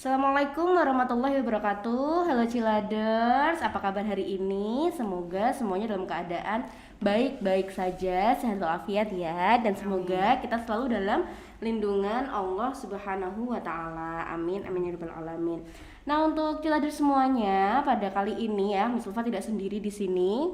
Assalamualaikum warahmatullahi wabarakatuh. Halo Ciladers, apa kabar hari ini? Semoga semuanya dalam keadaan baik-baik saja, sehat walafiat ya. Dan semoga kita selalu dalam lindungan Allah Subhanahu wa taala. Amin amin ya rabbal alamin. Nah, untuk Ciladers semuanya, pada kali ini ya, Miss Ulfa tidak sendiri di sini.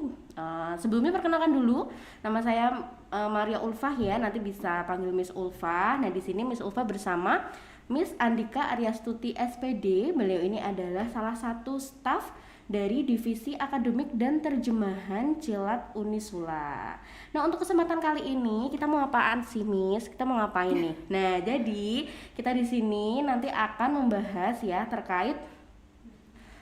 Sebelumnya perkenalkan dulu, nama saya Maria Ulfah ya. Nanti bisa panggil Miss Ulfah. Nah, di sini Miss Ulfah bersama Miss Andika Aryastuti SPD. Beliau ini adalah salah satu staf dari Divisi Akademik dan Terjemahan Cilat Unisula. Nah, untuk kesempatan kali ini kita mau apaan sih, Miss? Kita mau ngapain nih? Nah, jadi kita di sini nanti akan membahas ya terkait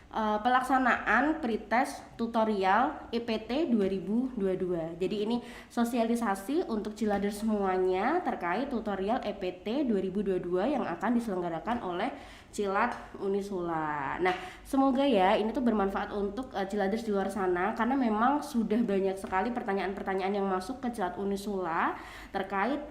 pelaksanaan pretest tutorial EPT 2022. Jadi ini sosialisasi untuk Ciladers semuanya terkait tutorial EPT 2022 yang akan diselenggarakan oleh Cilat Unisula. Nah, semoga ya ini tuh bermanfaat untuk Ciladers di luar sana, karena memang sudah banyak sekali pertanyaan-pertanyaan yang masuk ke Cilat Unisula terkait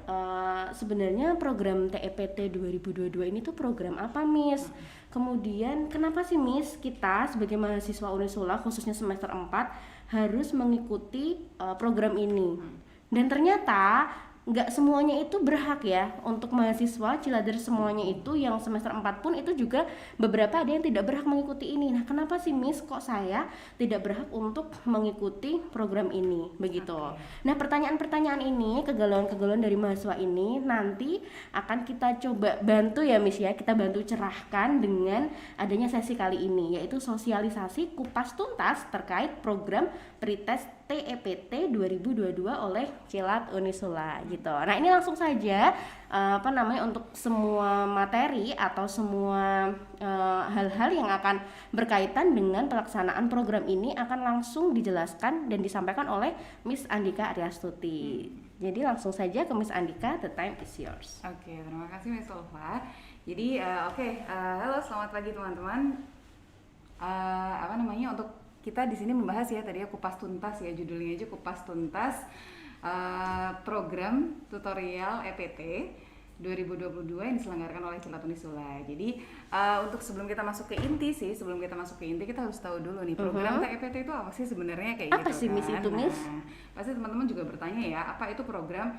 sebenarnya program TEPT 2022 ini tuh program apa, Miss? Kemudian kenapa sih, Miss, kita sebagai mahasiswa Unisula khususnya semester 4 harus mengikuti program ini? Dan ternyata nggak semuanya itu berhak ya, untuk mahasiswa Ciladers semuanya itu yang semester 4 pun itu juga beberapa ada yang tidak berhak mengikuti ini. Nah, kenapa sih, Miss, kok saya tidak berhak untuk mengikuti program ini begitu? Nah, pertanyaan-pertanyaan ini, kegalauan-kegalauan dari mahasiswa ini nanti akan kita coba bantu ya, Miss ya, kita bantu cerahkan dengan adanya sesi kali ini, yaitu sosialisasi kupas tuntas terkait program pretest TEPT 2022 oleh Cilat Unisula gitu. Nah, ini langsung saja untuk semua materi atau semua hal-hal yang akan berkaitan dengan pelaksanaan program ini akan langsung dijelaskan dan disampaikan oleh Miss Andika Aryastuti. Jadi langsung saja ke Miss Andika, the time is yours. Oke, terima kasih Miss Ulfa. Jadi halo, selamat pagi teman-teman. Untuk kita di sini membahas ya tadi ya kupas tuntas ya, judulnya aja kupas tuntas program tutorial EPT 2022 yang diselenggarakan oleh Cilat Unisula. Jadi untuk sebelum kita masuk ke inti kita harus tahu dulu nih program TEPT itu apa sih sebenarnya kayak apa gitu sih, Miss, kan. itu, Miss? Nah, pasti teman-teman juga bertanya ya, apa itu program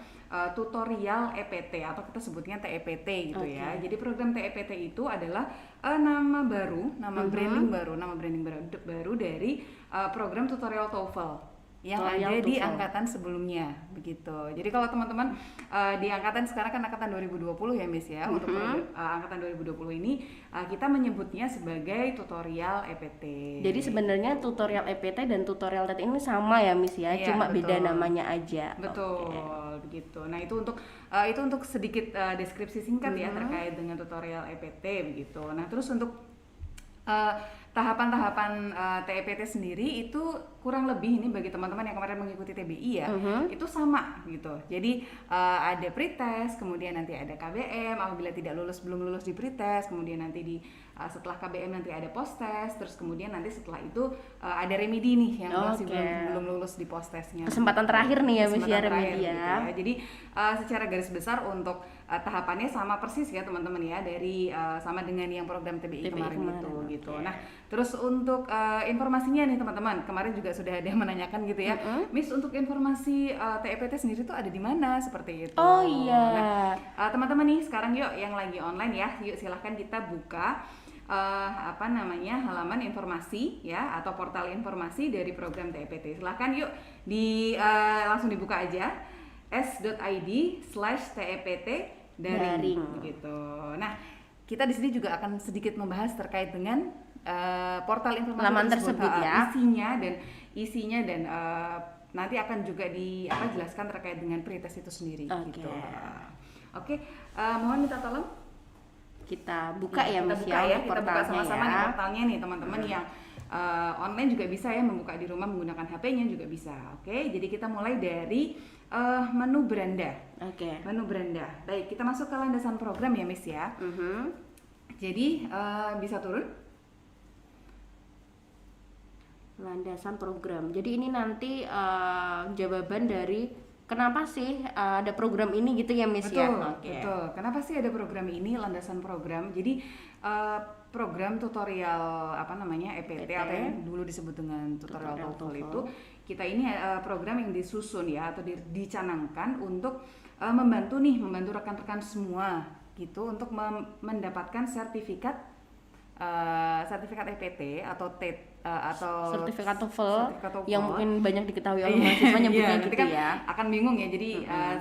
tutorial EPT atau kita sebutnya TEPT gitu ya. Jadi program TEPT itu adalah nama branding baru dari program tutorial TOEFL yang ada di angkatan sebelumnya begitu. Jadi kalau teman-teman di angkatan sekarang kan angkatan 2020 ya, Miss ya. Untuk angkatan 2020 ini kita menyebutnya sebagai tutorial EPT. Jadi sebenarnya tutorial EPT dan tutorial TET ini sama ya, Miss ya, Iya, cuma betul. beda namanya aja. Betul, begitu. Nah, itu untuk sedikit deskripsi singkat ya terkait dengan tutorial EPT begitu. Nah, terus untuk tahapan-tahapan TEPT sendiri itu kurang lebih ini bagi teman-teman yang kemarin mengikuti TBI ya, itu sama gitu. Jadi ada pretest, kemudian nanti ada KBM, apabila belum lulus di pretest, kemudian nanti setelah KBM nanti ada post test, terus kemudian nanti setelah itu ada remedi nih yang masih belum lulus di post testnya. Kesempatan terakhir nih ya, Miss ya, remedi ya. Gitu ya. Jadi secara garis besar untuk tahapannya sama persis ya teman-teman ya, dari sama dengan yang program TBI kemarin itu gitu. Nah, terus untuk informasinya nih teman-teman, kemarin juga sudah ada yang menanyakan gitu ya, Miss, untuk informasi TEPT sendiri tuh ada di mana seperti itu. Oh iya. Nah, teman-teman nih sekarang yuk yang lagi online ya, yuk silahkan kita buka halaman informasi ya atau portal informasi dari program TEPT. Silahkan yuk langsung dibuka aja s.id/TEPT daring gitu. Nah, kita di sini juga akan sedikit membahas terkait dengan portal informasi laman tersebut ya, isinya dan nanti akan juga dijelaskan terkait dengan pretest itu sendiri gitu. Mohon minta tolong kita buka ya, Miss kita buka sama-sama ya. nih portalnya nih teman-teman yang online juga bisa ya, membuka di rumah menggunakan HP-nya juga bisa. Jadi kita mulai dari menu beranda. Menu beranda. Baik, kita masuk ke landasan program ya, Miss ya. Jadi bisa turun. Landasan program. Jadi ini nanti jawaban dari kenapa sih ada program ini gitu ya, Miss ya? Betul. Kenapa sih ada program ini, landasan program? Jadi program tutorial apa namanya EPT EPT. atau yang dulu disebut dengan tutorial Tutorial TOEFL TOEFL. itu, kita ini program yang disusun ya atau dicanangkan untuk membantu rekan-rekan semua gitu untuk mendapatkan sertifikat EPT atau sertifikat TOEFL sertifikat TOEFL yang mungkin banyak diketahui oleh mahasiswa nyebutnya nanti gitu kan ya. akan bingung ya, jadi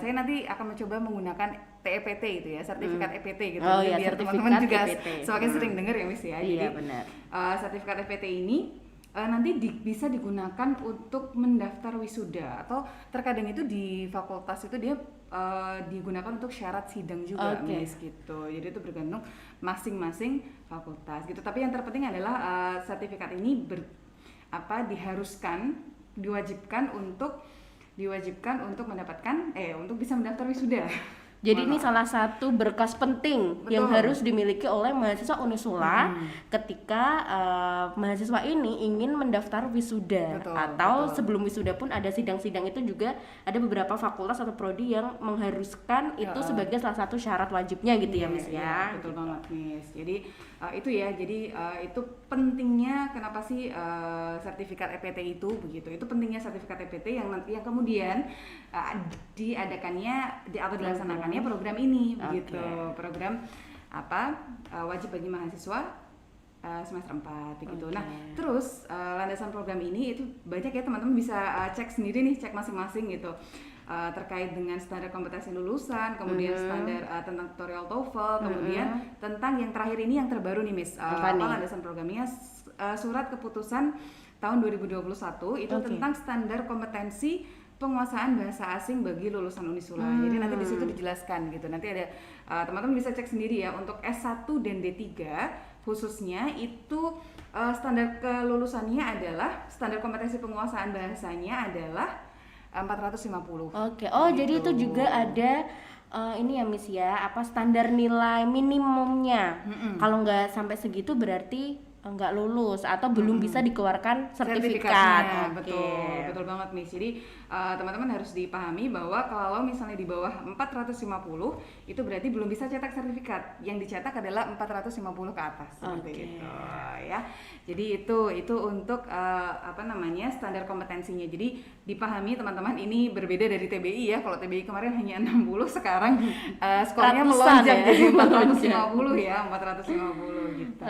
saya nanti akan mencoba menggunakan TEPT itu ya, sertifikat EPT gitu. Oh Jadi iya, biar sertifikat teman-teman juga EPT. semakin sering dengar ya Miss ya. Iya, Jadi benar. sertifikat EPT ini nanti bisa digunakan untuk mendaftar wisuda, atau terkadang itu di fakultas itu dia digunakan untuk syarat sidang juga, Oke. Miss gitu. Jadi itu bergantung masing-masing fakultas gitu. Tapi yang terpenting adalah sertifikat ini diwajibkan untuk mendapatkan untuk bisa mendaftar wisuda. Jadi ini salah satu berkas penting yang Betul. harus dimiliki oleh mahasiswa Unisula ketika mahasiswa ini ingin mendaftar wisuda. Betul, Atau betul. sebelum wisuda pun ada sidang-sidang, itu juga ada beberapa fakultas atau prodi yang mengharuskan itu sebagai salah satu syarat wajibnya gitu ya Miss Iya, ya. betul banget Miss. Jadi itu ya, jadi itu pentingnya kenapa sih sertifikat EPT itu begitu. Itu pentingnya sertifikat EPT yang kemudian diadakannya atau dilaksanakannya program ini begitu. Program wajib bagi mahasiswa semester 4 begitu. Oke. Nah, terus landasan program ini itu banyak ya, teman-teman bisa cek sendiri nih, cek masing-masing gitu. Terkait dengan standar kompetensi lulusan, kemudian standar tentang tutorial TOEFL, kemudian tentang yang terakhir ini yang terbaru nih Miss, Apa nih? landasan programnya surat keputusan tahun 2021 itu tentang standar kompetensi penguasaan bahasa asing bagi lulusan Unisula. Jadi nanti di situ dijelaskan gitu. Nanti ada teman-teman bisa cek sendiri ya, untuk S1 dan D3 khususnya itu standar kelulusannya adalah, standar kompetensi penguasaan bahasanya adalah 450. Oke. Oh, jadi itu juga ada ini ya Miss ya, standar nilai minimumnya. Kalau nggak sampai segitu berarti nggak lulus atau belum bisa dikeluarkan sertifikat. Oke. Betul banget Miss. Jadi teman-teman harus dipahami bahwa kalau misalnya di bawah 450 itu berarti belum bisa cetak sertifikat. Yang dicetak adalah 450 ke atas seperti itu ya. Jadi itu untuk standar kompetensinya. Jadi dipahami teman-teman, ini berbeda dari TBI ya. Kalau TBI kemarin hanya 60, sekarang skornya Ratusan melonjak ya. jadi 450 ya, 450 gitu.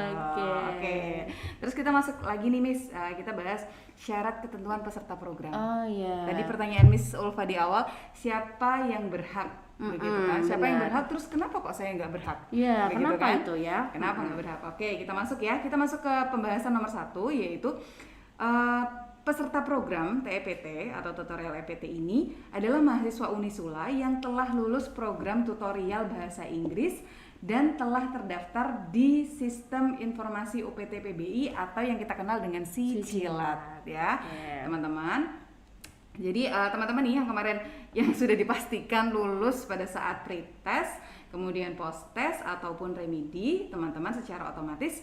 Oke. Terus kita masuk lagi nih Miss, kita bahas syarat ketentuan peserta program. Oh iya. Tadi pertanyaan Miss Ulfa di awal, siapa yang berhak? Begitu kan? Siapa yang berhak? Terus kenapa kok saya nggak berhak? Iya, Begitu kenapa kan? itu ya? Kenapa nggak berhak? Oke, kita masuk ya. Kita masuk ke pembahasan nomor 1, yaitu peserta program TEPT atau tutorial EPT ini adalah mahasiswa Unisula yang telah lulus program tutorial bahasa Inggris dan telah terdaftar di Sistem Informasi UPT PBI atau yang kita kenal dengan Sicilat ya, teman-teman. Jadi teman-teman nih yang kemarin yang sudah dipastikan lulus pada saat pretest, kemudian post-test ataupun remedi, teman-teman secara otomatis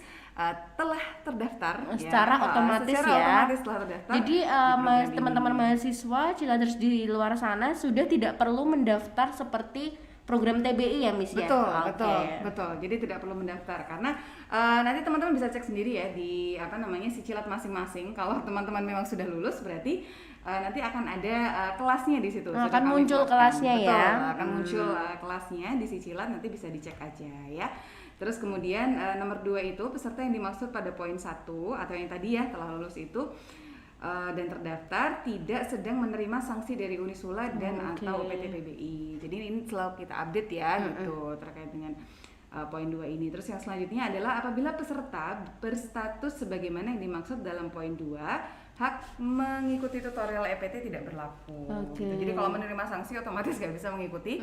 telah terdaftar secara otomatis secara ya. otomatis telah terdaftar. Jadi di program teman-teman ini. mahasiswa Ciladers di luar sana sudah tidak perlu mendaftar seperti program TBI ya Miss ya. Betul. Jadi tidak perlu mendaftar karena nanti teman-teman bisa cek sendiri ya di Sicilat masing-masing. Kalau teman-teman memang sudah lulus berarti nanti akan ada kelasnya di situ. Akan Sudah kami muncul buatkan. kelasnya ya. Betul, akan muncul kelasnya di Sicilat, nanti bisa dicek aja ya. Terus kemudian nomor 2 itu peserta yang dimaksud pada poin 1 atau yang tadi ya telah lulus itu dan terdaftar tidak sedang menerima sanksi dari Unisula dan atau UPT PBI. Jadi ini selalu kita update ya gitu terkait dengan poin 2 ini. Terus yang selanjutnya adalah apabila peserta berstatus sebagaimana yang dimaksud dalam poin 2, hak mengikuti tutorial EPT tidak berlaku. Gitu. Jadi kalau menerima sanksi otomatis nggak bisa mengikuti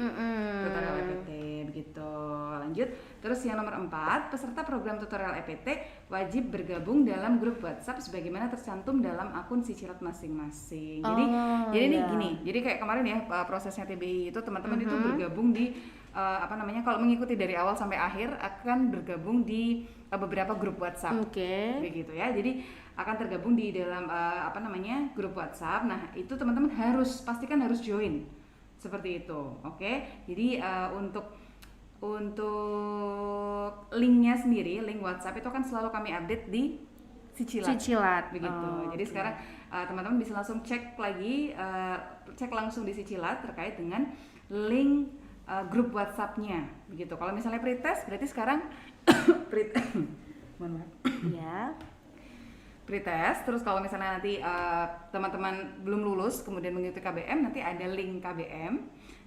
tutorial EPT begitu. Lanjut. Terus yang nomor 4, peserta program tutorial EPT wajib bergabung dalam grup WhatsApp sebagaimana tercantum dalam akun Sicilat masing-masing. Jadi ini gini. Jadi kayak kemarin ya prosesnya TBI itu teman-teman itu bergabung di kalau mengikuti dari awal sampai akhir akan bergabung di beberapa grup WhatsApp. Begitu ya. Jadi akan tergabung di dalam grup WhatsApp. Nah, itu teman-teman harus pastikan harus join. Seperti itu. Oke. Jadi untuk untuk linknya sendiri, link WhatsApp itu kan selalu kami update di Sicilat begitu. Jadi sekarang teman-teman bisa langsung cek lagi, cek langsung di Sicilat terkait dengan link grup WhatsApp-nya begitu. Kalau misalnya pretest berarti sekarang mohon maaf. Ya. Pretest, terus kalau misalnya nanti teman-teman belum lulus kemudian mengikuti KBM, nanti ada link KBM.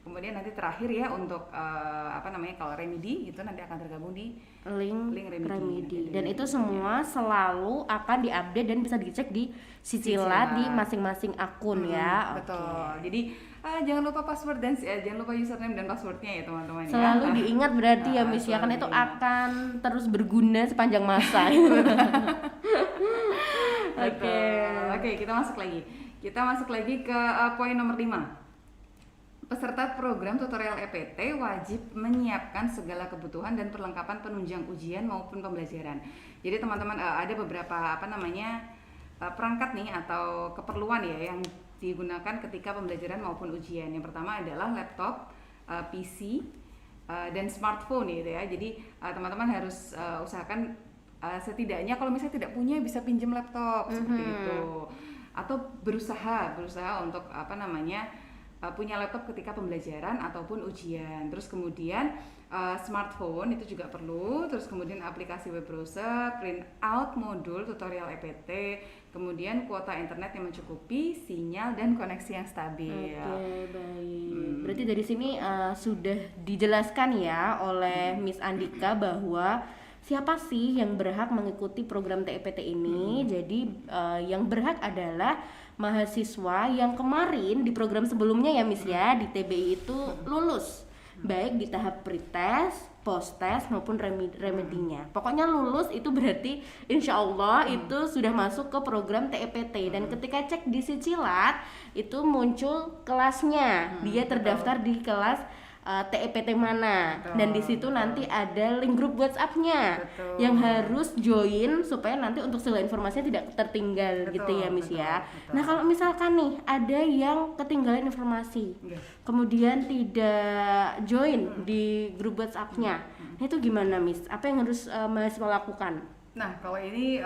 Kemudian nanti terakhir ya untuk kalau remedi itu nanti akan tergabung di link remedi. Dan itu semua selalu akan diupdate dan bisa dicek di Sicilat di masing-masing akun ya. Betul. Jadi jangan lupa password dan jangan lupa username dan passwordnya ya teman-teman. Selalu diingat berarti ya Miss ya, karena itu akan terus berguna sepanjang masa. Oke, kita masuk lagi. Kita masuk lagi ke poin nomor 5. Peserta program tutorial EPT wajib menyiapkan segala kebutuhan dan perlengkapan penunjang ujian maupun pembelajaran. Jadi teman-teman ada beberapa perangkat nih atau keperluan ya yang digunakan ketika pembelajaran maupun ujian. Yang pertama adalah laptop, PC, dan smartphone gitu ya. Jadi teman-teman harus usahakan setidaknya kalau misalnya tidak punya bisa pinjam laptop seperti itu. Atau berusaha untuk punya laptop ketika pembelajaran ataupun ujian. Terus kemudian smartphone itu juga perlu. Terus kemudian aplikasi web browser, print out modul tutorial EPT, kemudian kuota internet yang mencukupi, sinyal dan koneksi yang stabil. Oke, baik. Berarti dari sini sudah dijelaskan ya oleh Miss Andika bahwa siapa sih yang berhak mengikuti program TEPT ini. Jadi yang berhak adalah mahasiswa yang kemarin di program sebelumnya ya Miss ya, di TBI itu lulus baik di tahap pretest, posttest maupun remedinya. Pokoknya lulus itu berarti insya Allah itu sudah masuk ke program TEPT. Dan ketika cek di Sicilat itu muncul kelasnya, dia terdaftar di kelas TEPT mana. Betul, dan di situ nanti ada link grup WhatsApp-nya yang harus join supaya nanti untuk segala informasinya tidak tertinggal gitu ya Miss ya. Nah kalau misalkan nih ada yang ketinggalan informasi kemudian tidak join di grup WhatsApp-nya, nah itu gimana Miss? Apa yang harus mahasiswa lakukan? Nah kalau ini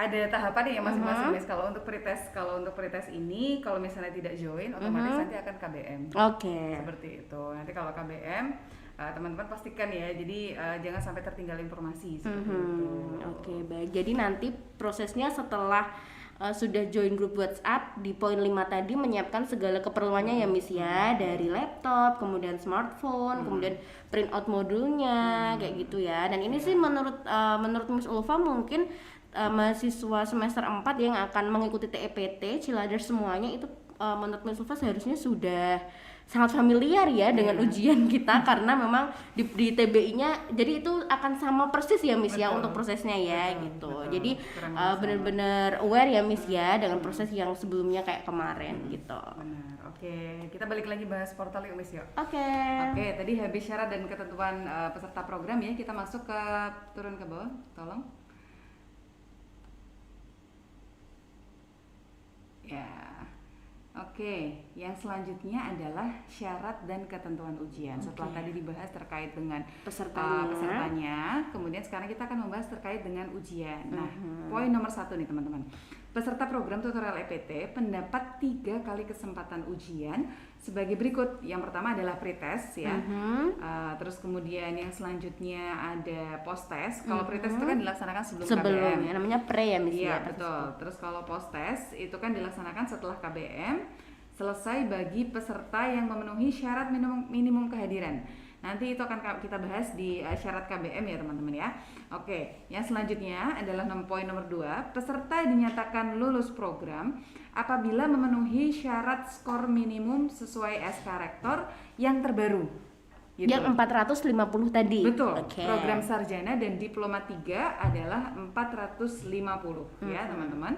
ada tahapan ya masing-masing Miss. Kalau untuk pretest ini kalau misalnya tidak join otomatis nanti akan KBM. Seperti itu. Nanti kalau KBM teman-teman pastikan ya. Jadi jangan sampai tertinggal informasi seperti itu. Oke, baik. Jadi nanti prosesnya setelah sudah join grup WhatsApp di poin 5 tadi menyiapkan segala keperluannya ya Miss ya, dari laptop, kemudian smartphone, kemudian print out modulnya kayak gitu ya. Dan ini sih menurut Miss Ulfa mungkin mahasiswa semester 4 yang akan mengikuti TEPT Ciladers semuanya itu menurut Miss Ulfa seharusnya sudah sangat familiar ya dengan ujian kita karena memang di TBI-nya jadi itu akan sama persis ya Miss ya untuk prosesnya ya gitu. Jadi benar-benar aware ya Miss ya dengan proses yang sebelumnya kayak kemarin gitu. Benar. Oke, kita balik lagi bahas portal yuk Miss yuk. Oke, tadi habis syarat dan ketentuan peserta program ya, kita masuk ke turun ke bawah, tolong. Ya, oke. Yang selanjutnya adalah syarat dan ketentuan ujian. Setelah tadi dibahas terkait dengan pesertanya, kemudian sekarang kita akan membahas terkait dengan ujian. Nah, poin nomor 1 nih teman-teman. Peserta program tutorial EPT pendapat 3 kali kesempatan ujian sebagai berikut. Yang pertama adalah pretest ya. Terus kemudian yang selanjutnya ada posttest. Kalau pretest itu kan dilaksanakan sebelum KBM. Ya, namanya pre ya Miss ya. Betul. Terus kalau posttest itu kan dilaksanakan setelah KBM selesai bagi peserta yang memenuhi syarat minimum kehadiran. Nanti itu akan kita bahas di syarat KBM ya teman-teman ya. Oke, yang selanjutnya adalah poin nomor 2. Peserta dinyatakan lulus program apabila memenuhi syarat skor minimum sesuai SK Rektor yang terbaru. Gitu. Yang 450 tadi. Betul. Program sarjana dan diploma 3 adalah 450 ya teman-teman.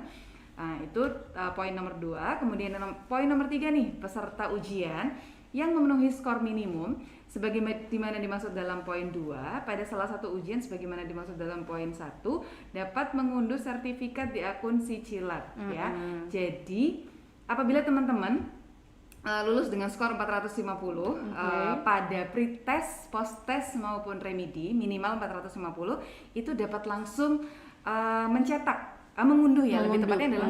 Nah, itu poin nomor 2. Kemudian poin nomor 3 nih, peserta ujian yang memenuhi skor minimum sebagaimana dimaksud dalam poin 2 pada salah satu ujian sebagaimana dimaksud dalam poin 1 dapat mengunduh sertifikat di akun Sicilat ya. Jadi apabila teman-teman lulus dengan skor 450 pada pretest, posttest maupun remedi minimal 450 itu dapat langsung mencetak mengunduh ya, lebih tepatnya adalah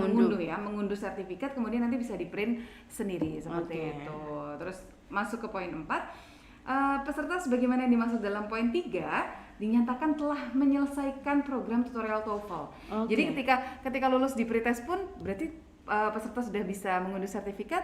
mengunduh sertifikat, kemudian nanti bisa di print sendiri seperti itu. Terus masuk ke poin 4, peserta sebagaimana yang dimaksud dalam poin 3 dinyatakan telah menyelesaikan program tutorial TOEFL. Jadi ketika lulus di pretest pun berarti peserta sudah bisa mengunduh sertifikat,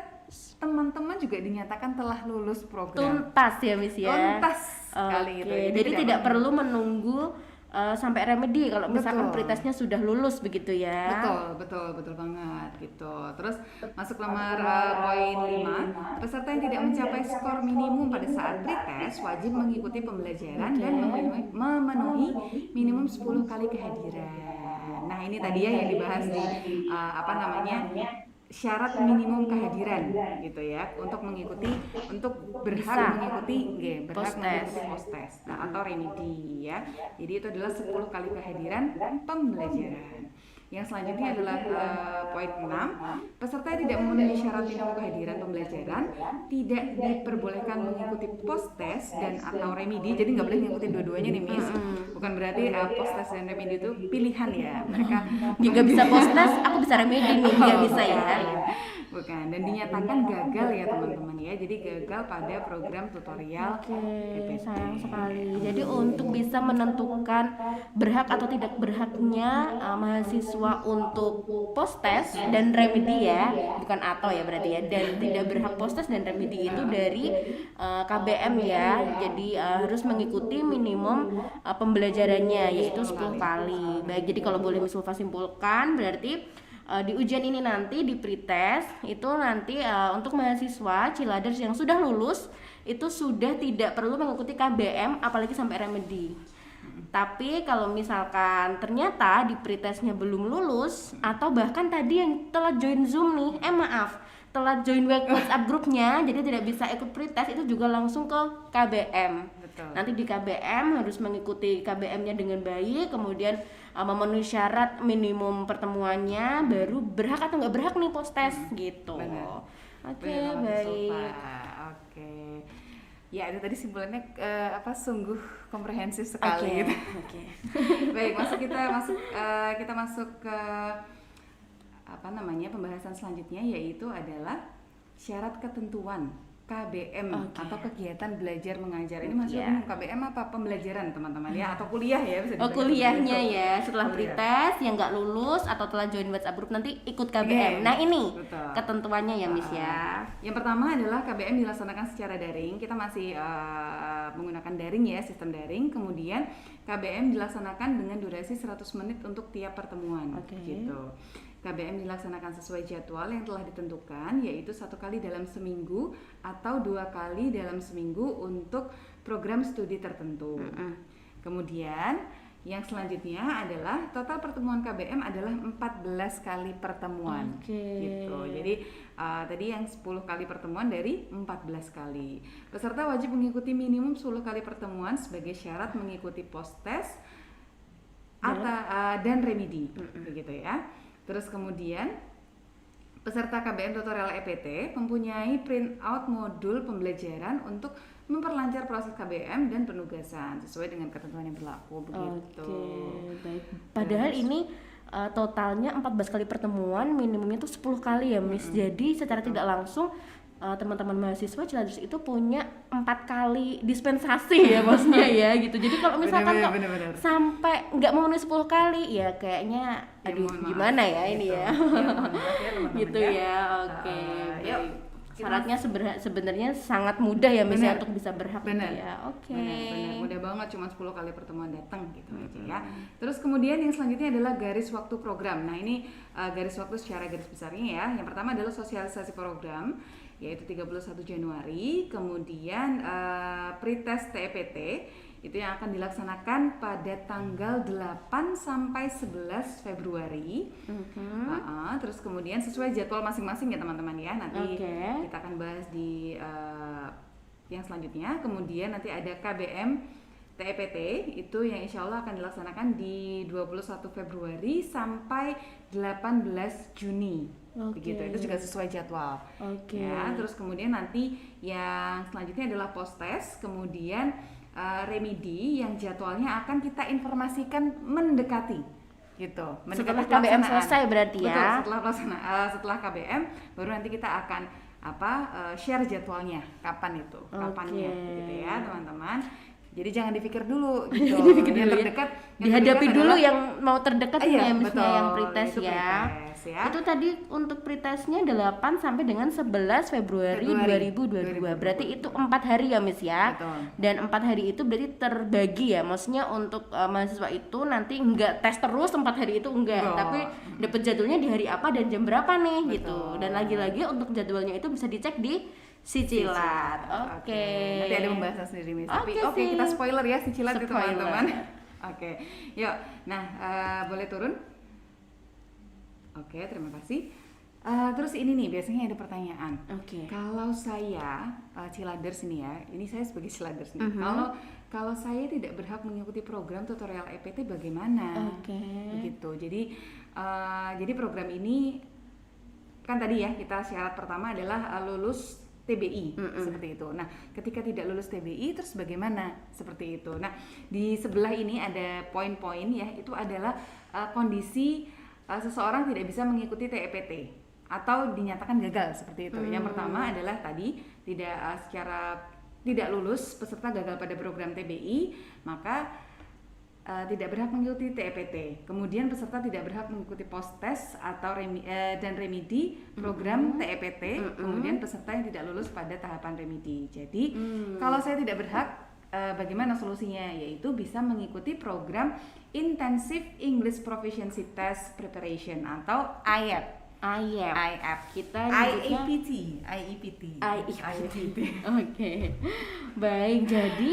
teman-teman juga dinyatakan telah lulus program. Tuntas ya Miss ya. Tuntas sekali itu. Jadi tidak perlu menunggu sampai remedi kalau misalkan pretestnya sudah lulus begitu ya. Betul banget gitu. Terus masuk nomor poin 5, peserta yang tidak mencapai skor minimum pada saat pretest wajib mengikuti pembelajaran dan memenuhi minimum 10 kali kehadiran. Nah, ini tadi ya yang dibahas di syarat minimum kehadiran gitu ya, untuk berhak mengikuti posttest atau remedi ya. Jadi itu adalah 10 kali kehadiran pembelajaran. Yang selanjutnya adalah poin 6, peserta yang tidak memenuhi syarat minimum kehadiran pembelajaran tidak diperbolehkan mengikuti posttest dan atau remedi. Jadi nggak boleh ngikutin dua-duanya nih Miss. Bukan berarti posttest dan remedi itu pilihan ya. Mereka nggak bisa posttest, aku bisa remedi nih, nggak bisa ya. Bukan, dan dinyatakan gagal ya teman-teman ya. Jadi gagal pada program tutorial. Sayang sekali. Jadi untuk bisa menentukan berhak atau tidak berhaknya mahasiswa untuk posttest dan remedi ya, bukan atau ya berarti ya, dan tidak berhak posttest dan remedi itu dari KBM ya. Jadi harus mengikuti minimum pembelajarannya yaitu 10 kali. Baik, jadi kalau boleh Misulfa simpulkan berarti di ujian ini nanti di pretest itu nanti untuk mahasiswa Ciladers yang sudah lulus itu sudah tidak perlu mengikuti KBM apalagi sampai remedi. Tapi kalau misalkan ternyata di pretestnya belum lulus atau bahkan tadi yang telah join Zoom nih, telah join WhatsApp grupnya jadi tidak bisa ikut pretest, itu juga langsung ke KBM. Nanti di KBM harus mengikuti KBM-nya dengan baik, kemudian memenuhi syarat minimum pertemuannya, baru berhak atau nggak berhak nih posttest gitu. Oke, baik. Oke. Ya, itu tadi simpulannya sungguh komprehensif sekali gitu. Baik, kita masuk ke pembahasan selanjutnya, yaitu adalah syarat ketentuan KBM atau kegiatan belajar mengajar. Ini maksudnya KBM apa? Pembelajaran teman-teman ya, atau kuliah ya bisa dibilang. Kuliahnya ya, setelah pretest yang nggak lulus atau telah join WhatsApp group nanti ikut KBM. Nah ini ketentuannya ya Miss ya. Yang pertama adalah KBM dilaksanakan secara daring. Kita masih menggunakan daring ya, sistem daring. Kemudian KBM dilaksanakan dengan durasi 100 menit untuk tiap pertemuan gitu. KBM dilaksanakan sesuai jadwal yang telah ditentukan, yaitu 1 kali dalam seminggu atau 2 kali dalam seminggu untuk program studi tertentu. Kemudian yang selanjutnya adalah total pertemuan KBM adalah 14 kali pertemuan gitu. Jadi tadi yang 10 kali pertemuan dari 14 kali. Peserta wajib mengikuti minimum 10 kali pertemuan sebagai syarat mengikuti posttest dan remedi begitu ya. Terus kemudian peserta KBM tutorial EPT mempunyai print out modul pembelajaran untuk memperlancar proses KBM dan penugasan sesuai dengan ketentuan yang berlaku begitu. Baik. Padahal ini totalnya 14 kali pertemuan, minimumnya itu 10 kali ya Miss. Jadi secara tidak langsung teman-teman mahasiswa Ciladers itu punya 4 kali dispensasi ya maksudnya ya gitu. Jadi kalau misalkan bener. Sampai nggak memenuhi 10 kali ya kayaknya gimana ya ini ya. Gitu ya. Oke. Syaratnya sebenarnya sangat mudah ya Miss untuk bisa berhak gitu ya. Benar, mudah banget, cuma 10 kali pertemuan datang gitu aja ya. Terus kemudian yang selanjutnya adalah garis waktu program. Nah, ini garis waktu secara garis besarnya ya. Yang pertama adalah sosialisasi program yaitu 31 Januari, kemudian pretest TEPT itu yang akan dilaksanakan pada tanggal 8 sampai 11 Februari. Terus kemudian sesuai jadwal masing-masing ya teman-teman ya. Nanti kita akan bahas di yang selanjutnya. Kemudian nanti ada KBM TEPT itu yang insya Allah akan dilaksanakan di 21 Februari sampai 18 Juni. begitu. Itu juga sesuai jadwal. Ya, terus kemudian nanti yang selanjutnya adalah post test, kemudian remedi yang jadwalnya akan kita informasikan mendekati gitu. Setelah KBM selesai berarti ya. Betul, setelah KBM baru nanti kita akan share jadwalnya kapannya gitu ya teman-teman. Jadi jangan dipikir dulu gitu. Yang terdekat dihadapi dulu yang mau terdekat ya betul, yang pretest itu ya. pretest, ya. Itu tadi untuk pretestnya 8 sampai dengan 11 Februari 2022. Berarti itu 4 hari ya Miss ya. Betul. Dan 4 hari itu berarti terbagi ya. Maksudnya untuk mahasiswa itu nanti enggak tes terus 4 hari itu enggak, tapi dapat jadwalnya di hari apa dan jam berapa nih. Betul. Gitu. Dan lagi-lagi untuk jadwalnya itu bisa dicek di Sicilat. Oke. Nanti ada pembahasan sendiri Miss. Tapi kita spoiler ya Sicilat itu teman-teman. Oke. Yuk. Nah, boleh turun? Oke, terima kasih. Terus ini nih biasanya ada pertanyaan. Kalau saya Ciladers ini ya, ini saya sebagai Ciladers nih. Kalau saya tidak berhak mengikuti program tutorial EPT bagaimana? Begitu. Jadi program ini kan tadi ya kita syarat pertama adalah lulus TBI seperti itu. Nah, ketika tidak lulus TBI terus bagaimana? Seperti itu. Nah, di sebelah ini ada poin-poin ya, itu adalah kondisi seseorang tidak bisa mengikuti TEPT atau dinyatakan gagal seperti itu. Yang pertama adalah tadi tidak lulus, peserta gagal pada program TBI, maka tidak berhak mengikuti TEPT. Kemudian peserta tidak berhak mengikuti post test atau dan remedi program TEPT. Kemudian peserta yang tidak lulus pada tahapan remedi. Jadi kalau saya tidak berhak, bagaimana solusinya? Yaitu bisa mengikuti program Intensive English Proficiency Test Preparation atau IEP. Kita IEPT. Oke. Baik, jadi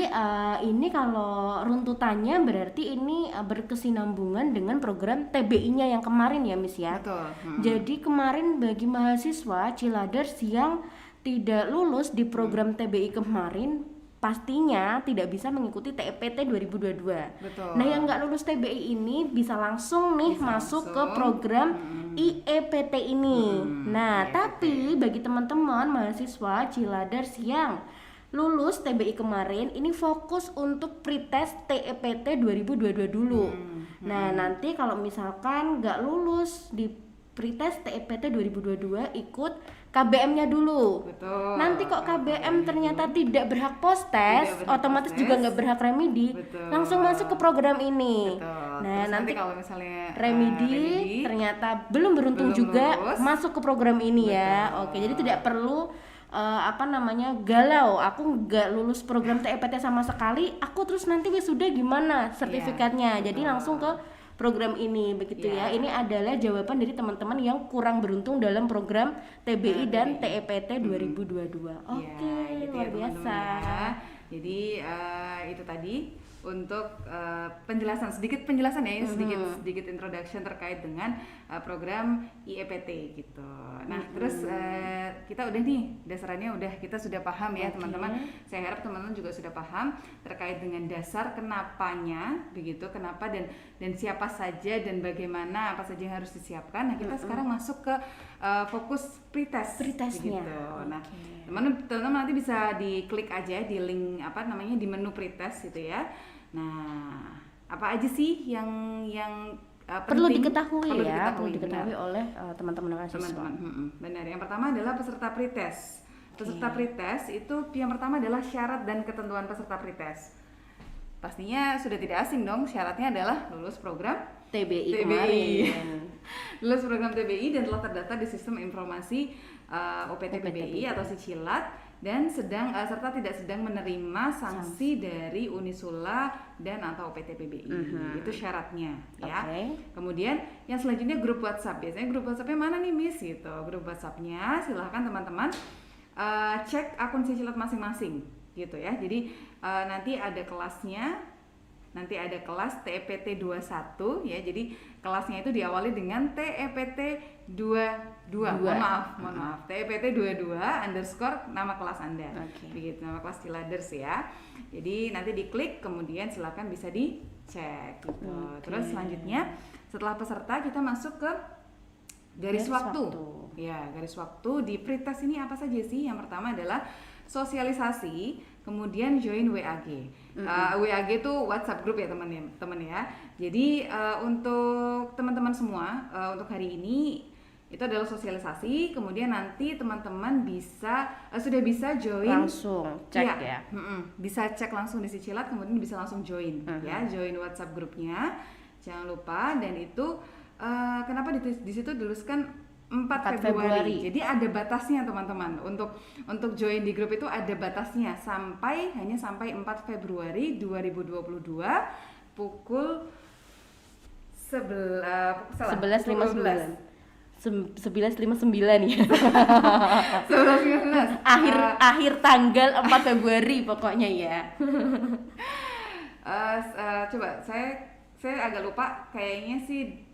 ini kalau runtutannya berarti ini berkesinambungan dengan program TBI-nya yang kemarin ya Miss ya. Betul. Jadi kemarin bagi mahasiswa Ciladers yang tidak lulus di program TBI kemarin pastinya tidak bisa mengikuti TEPT 2022. Betul. Nah, yang nggak lulus TBI ini bisa langsung masuk ke program IEPT ini. Tapi bagi teman-teman mahasiswa Ciladers yang lulus TBI kemarin, ini fokus untuk pretest TEPT 2022 dulu. Nah, nanti kalau misalkan nggak lulus di pretest TEPT 2022, ikut KBM-nya dulu. Betul. Nanti kok KBM ternyata tidak berhak post test, otomatis juga nggak berhak remedi. Betul. Langsung masuk ke program ini. Betul. Nah, terus nanti kalau misalnya remedi ternyata belum beruntung juga lulus, masuk ke program ini ya. Oke, jadi tidak perlu galau. Aku nggak lulus program TEPT sama sekali. Aku terus nanti wisuda gimana sertifikatnya? Jadi langsung ke program ini begitu ya. Ini adalah jawaban dari teman-teman yang kurang beruntung dalam program TBI dan TEPT 2022. Oke, gitu luar ya, biasa. Ya. Jadi itu tadi untuk sedikit penjelasan ya, sedikit introduction terkait dengan program IEPT gitu. Nah, terus kita udah nih dasarannya kita sudah paham ya teman-teman. Saya harap teman-teman juga sudah paham terkait dengan dasar kenapanya begitu, kenapa dan siapa saja dan bagaimana apa saja yang harus disiapkan. Nah, kita sekarang masuk ke fokus pretestnya gitu. Nah, teman-teman nanti bisa diklik aja di link di menu pretest gitu ya. Nah, apa aja sih yang perlu penting, diketahui benar. oleh teman-teman mahasiswa. Benar. Yang pertama adalah peserta pretest. Peserta pretest itu yang pertama adalah syarat dan ketentuan peserta pretest. Pastinya sudah tidak asing dong, syaratnya adalah lulus program TBI. Kemarin. Lulus program TBI dan telah terdaftar di sistem informasi OPT PBI atau Sicilat dan serta tidak sedang menerima sanksi dari Unisula dan atau OPT PBI. Itu syaratnya ya. Kemudian yang selanjutnya grup WhatsApp. Biasanya grup WhatsAppnya mana nih Miss gitu. Grup WhatsAppnya silahkan teman-teman cek akun Sicilat masing-masing gitu ya. Jadi nanti ada kelasnya. Nanti ada kelas TEPT 21 ya. Jadi kelasnya itu diawali dengan TEPT 22. Mohon maaf. TEPT 22 _ nama kelas Anda. Begitu, nama kelas Ciladers ya. Jadi nanti diklik kemudian silakan bisa dicek gitu. Terus selanjutnya setelah peserta kita masuk ke garis waktu. Ya, garis waktu di pretest ini apa saja sih? Yang pertama adalah sosialisasi, kemudian join WAG. WAG itu WhatsApp group ya teman-teman ya. Jadi untuk teman-teman semua untuk hari ini itu adalah sosialisasi, kemudian nanti teman-teman sudah bisa join Langsung cek ya. bisa cek langsung di Sicilat, kemudian bisa langsung join ya, join WhatsApp grupnya. Jangan lupa, dan itu kenapa di situ dituliskan 4 Februari. Jadi ada batasnya teman-teman. Untuk join di grup itu ada batasnya hanya sampai 4 Februari 2022 pukul 11.59 ya. 11.59 akhir tanggal 4 Februari pokoknya ya. Coba saya agak lupa, kayaknya sih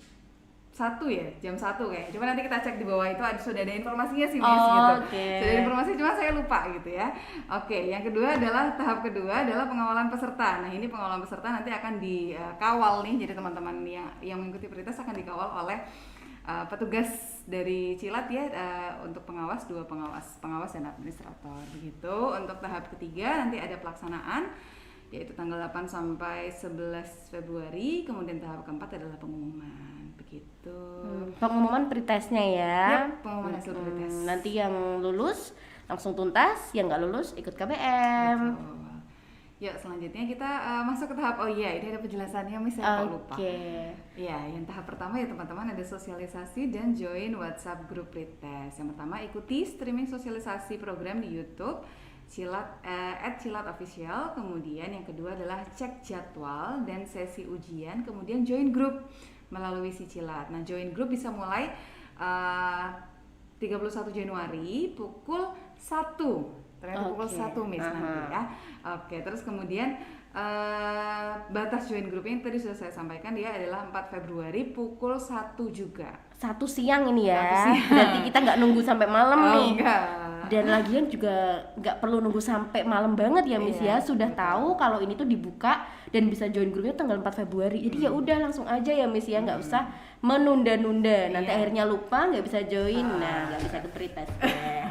jam 1 kayaknya. Coba nanti kita cek di bawah itu sudah ada informasinya sih Miss gitu. Sudah ada informasi, cuma saya lupa gitu ya. Oke, yang kedua adalah tahap kedua adalah pengawalan peserta. Nah, ini pengawalan peserta nanti akan dikawal nih. Jadi teman-teman yang mengikuti prioritas akan dikawal oleh petugas dari Cilat ya, untuk dua pengawas dan administrator begitu. Untuk tahap ketiga nanti ada pelaksanaan, yaitu tanggal 8 sampai 11 Februari. Kemudian tahap keempat adalah pengumuman begitu. Pengumuman pretestnya ya. Yap, pengumuman hasil pretest. Nanti yang lulus langsung tuntas, yang nggak lulus ikut KBM. Betul. Yuk, selanjutnya kita masuk ke tahap, ini ada penjelasannya Miss, saya kok lupa. Ya, yang tahap pertama ya teman-teman, ada sosialisasi dan join WhatsApp group pretest. Yang pertama, ikuti streaming sosialisasi program di YouTube Cilat @cilatofficial. Kemudian yang kedua adalah cek jadwal dan sesi ujian, kemudian join grup melalui Sicilat. Nah, join grup bisa mulai 31 Januari pukul 1. Ternyata pukul 1 Miss nanti ya. Oke, terus kemudian batas join grupnya tadi sudah saya sampaikan, dia adalah 4 Februari pukul 1 juga. 1 siang ini ya. Berarti kita nggak nunggu sampai malam nih. Enggak. Dan lagian juga nggak perlu nunggu sampai malam banget ya Miss ya. Sudah tahu kalau ini tuh dibuka dan bisa join grupnya tanggal 4 Februari. Jadi ya udah langsung aja ya Miss ya, nggak usah menunda-nunda. Nanti akhirnya lupa nggak bisa join. Nah, nggak bisa ke pretest ya.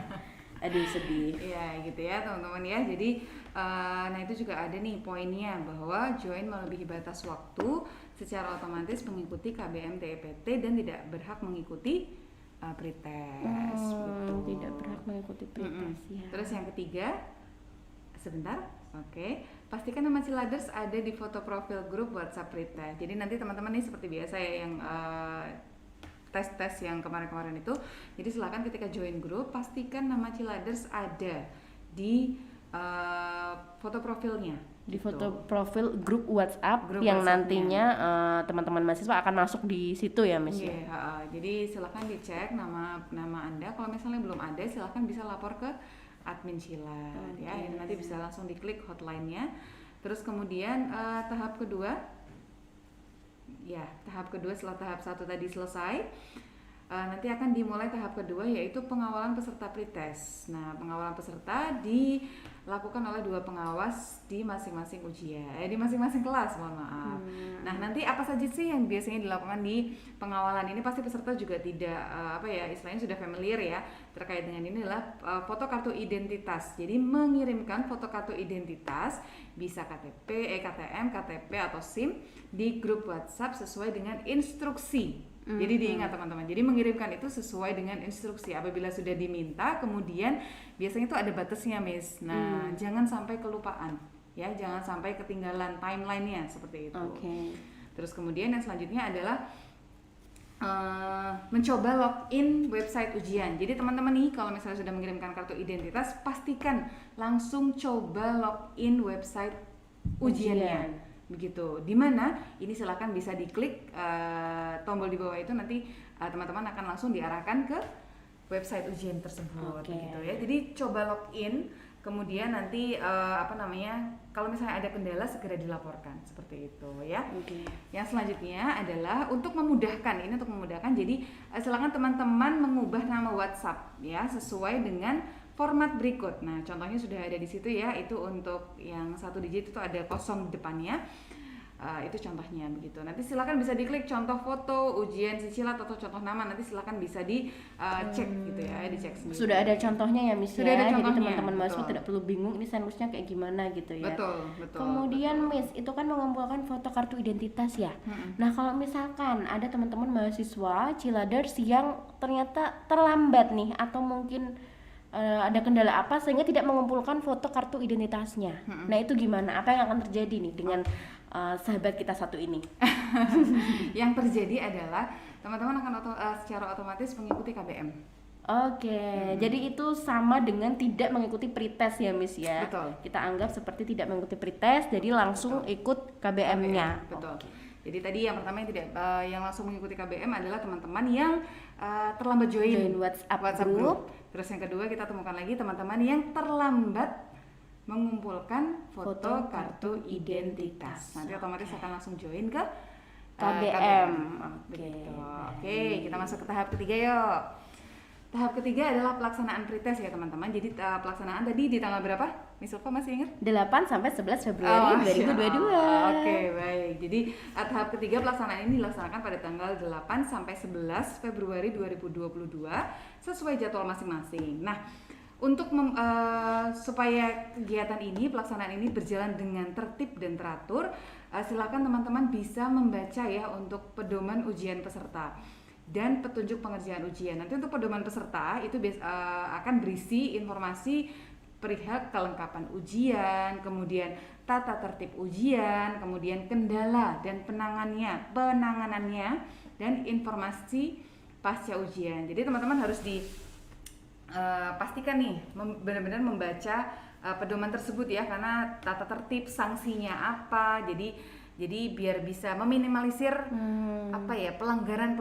Aduh, sedih. Iya gitu ya teman-teman ya. Jadi nah itu juga ada nih poinnya, bahwa join melebihi batas waktu secara otomatis mengikuti KBM TEPT dan tidak berhak mengikuti pretest. Tidak berhak mengikuti pretest ya. Terus yang ketiga, sebentar. Oke, pastikan nama Ciladers ada di foto profil grup WhatsApp pretest. Jadi nanti teman-teman nih seperti biasa ya, yang tes yang kemarin-kemarin itu. Jadi silakan ketika join grup pastikan nama Ciladers ada di foto profilnya. Di foto profil grup WhatsApp yang nantinya teman-teman mahasiswa akan masuk di situ ya Miss. Jadi silakan dicek nama Anda. Kalau misalnya belum ada, silakan bisa lapor ke admin Cilat ya. Nanti bisa langsung diklik hotline-nya. Terus kemudian tahap kedua setelah tahap 1 tadi selesai, nanti akan dimulai tahap kedua, yaitu pengawalan peserta pretest. Nah, pengawalan peserta dilakukan oleh 2 pengawas di masing-masing di masing-masing kelas, mohon maaf. Nah, nanti apa saja sih yang biasanya dilakukan di pengawalan ini? Pasti peserta juga tidak istilahnya sudah familiar ya terkait dengan ini, adalah foto kartu identitas. Jadi mengirimkan foto kartu identitas, bisa KTP, KTM, KTP atau SIM di grup WhatsApp sesuai dengan instruksi. Jadi diingat teman-teman, jadi mengirimkan itu sesuai dengan instruksi. Apabila sudah diminta, kemudian biasanya itu ada batasnya Miss. Nah, jangan sampai kelupaan ya, jangan sampai ketinggalan timelinenya seperti itu. Terus kemudian yang selanjutnya adalah mencoba login website ujian. Jadi teman-teman nih, kalau misalnya sudah mengirimkan kartu identitas, pastikan langsung coba login website ujiannya. Begitu. Di mana? Ini silakan bisa diklik tombol di bawah itu, nanti teman-teman akan langsung diarahkan ke website ujian tersebut. Begitu ya. Jadi coba login, kemudian nanti kalau misalnya ada kendala segera dilaporkan, seperti itu ya. Yang selanjutnya adalah untuk memudahkan. Ini untuk memudahkan. Jadi silakan teman-teman mengubah nama WhatsApp ya sesuai dengan format berikut. Nah, contohnya sudah ada di situ ya. Itu untuk yang 1 digit itu ada 0 di depannya. Itu contohnya begitu. Nanti silakan bisa diklik contoh foto ujian sisilat atau contoh nama, nanti silakan bisa cek gitu ya, dicek sendiri. Sudah ada contohnya ya Miss Sudah ya. ada Jadi contohnya, teman-teman mahasiswa betul. tidak perlu bingung ini sandwich-nya kayak gimana gitu ya. Betul. Kemudian Miss, itu kan mengumpulkan foto kartu identitas ya. Nah, kalau misalkan ada teman-teman mahasiswa Ciladers yang ternyata terlambat nih atau mungkin ada kendala apa sehingga tidak mengumpulkan foto kartu identitasnya. Nah, itu gimana? Apa yang akan terjadi nih dengan sahabat kita satu ini? Yang terjadi adalah teman-teman akan secara otomatis mengikuti KBM. Oke, jadi itu sama dengan tidak mengikuti pretest ya Miss ya. Betul. Kita anggap seperti tidak mengikuti pretest, jadi langsung ikut KBM-nya. Betul. Jadi tadi yang pertama yang langsung mengikuti KBM adalah teman-teman yang terlambat join WhatsApp group. Terus yang kedua kita temukan lagi teman-teman yang terlambat mengumpulkan foto kartu identitas. Nanti otomatis akan langsung join ke KBM. Oke, kita masuk ke tahap ketiga yuk. Tahap ketiga adalah pelaksanaan pretest ya teman-teman. Jadi pelaksanaan tadi di tanggal berapa? Miss Ulfa masih ingat? 8 sampai 11 Februari 2022. Oke, baik. Jadi tahap ketiga pelaksanaan ini dilaksanakan pada tanggal 8 sampai 11 Februari 2022 sesuai jadwal masing-masing. Nah, untuk supaya kegiatan ini, pelaksanaan ini berjalan dengan tertib dan teratur, silakan teman-teman bisa membaca ya untuk pedoman ujian peserta dan petunjuk pengerjaan ujian. Nanti untuk pedoman peserta itu akan berisi informasi perihal kelengkapan ujian, kemudian tata tertib ujian, kemudian kendala dan penanganannya, dan informasi pasca ujian. Jadi teman-teman harus pastikan nih benar-benar membaca pedoman tersebut ya, karena tata tertib sanksinya apa. Jadi biar bisa meminimalisir pelanggaran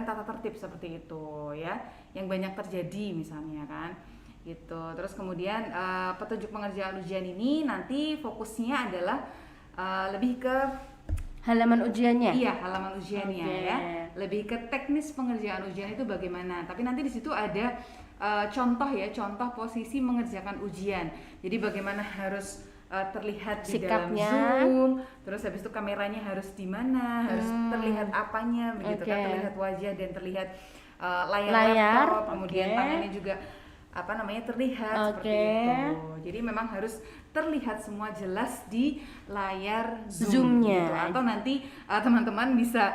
tata tertib seperti itu ya, yang banyak terjadi misalnya kan gitu. Terus kemudian petunjuk pengerjaan ujian ini nanti fokusnya adalah lebih ke halaman ujiannya. Iya, halaman ujiannya ya. Lebih ke teknis pengerjaan ujian itu bagaimana. Tapi nanti di situ ada contoh posisi mengerjakan ujian. Jadi bagaimana harus terlihat di sikapnya, dalam Zoom, terus habis itu kameranya harus di mana, harus terlihat apanya begitu kan, terlihat wajah dan terlihat layar laptop, kemudian tangannya juga terlihat seperti itu. Jadi memang harus terlihat semua jelas di layar Zoom-nya. Gitu. Atau nanti teman-teman bisa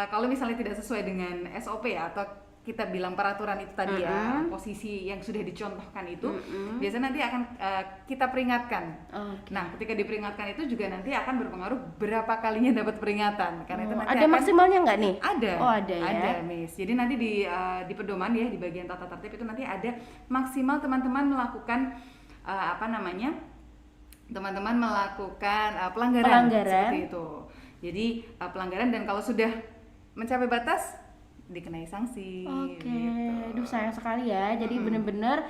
kalau misalnya tidak sesuai dengan SOP ya, atau kita bilang peraturan itu tadi ya, posisi yang sudah dicontohkan itu, biasanya nanti akan kita peringatkan. Nah, ketika diperingatkan itu juga nanti akan berpengaruh berapa kalinya dapat peringatan. Karena itu nanti ada maksimalnya nggak nih? Ada. Oh, ada ya. Ada, Miss. Jadi nanti di pedoman ya, di bagian tata tertib itu nanti ada maksimal teman-teman melakukan teman-teman melakukan pelanggaran seperti itu. Jadi pelanggaran, dan kalau sudah mencapai batas dikenai sanksi. Gitu. Aduh sayang sekali ya. Jadi benar-benar